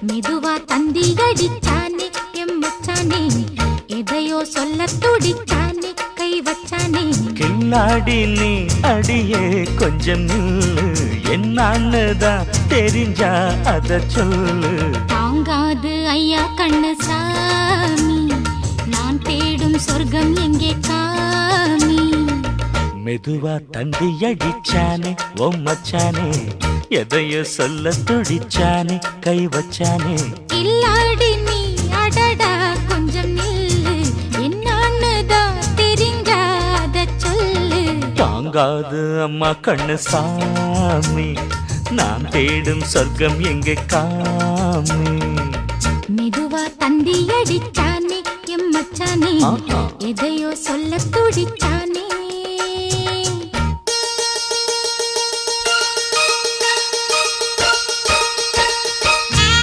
மெதுவா தந்தி அடிச்சானே எம் மச்சானே எதையோ சொல்ல துடிச்சானே கை வச்சானே கில்லாடி நீ அடியே கொஞ்சம் நில்லு என்னான்னுதான் தெரிஞ்சா அத சொல்லு தாங்காது ஐயா கண்ணு சாமி நான் தேடும் சொர்க்கம் எங்கே காமி மெதுவா தந்தி அடிச்சானே ஓ மச்சானே எதையோ சொல்ல துடிச்சானே கை வச்சானே இல்லாடி நீ அடடா கொஞ்சம் நில்லு என்னான்னுதான் தெரிஞ்சாத சொல்லு தாங்காது அம்மா கண்ணு சாமி நான் தேடும் சொர்க்கம் எங்கே காமி மெதுவா தந்தி அடிச்சானே எம் மச்சானே எதையோ சொல்ல துடிச்சானே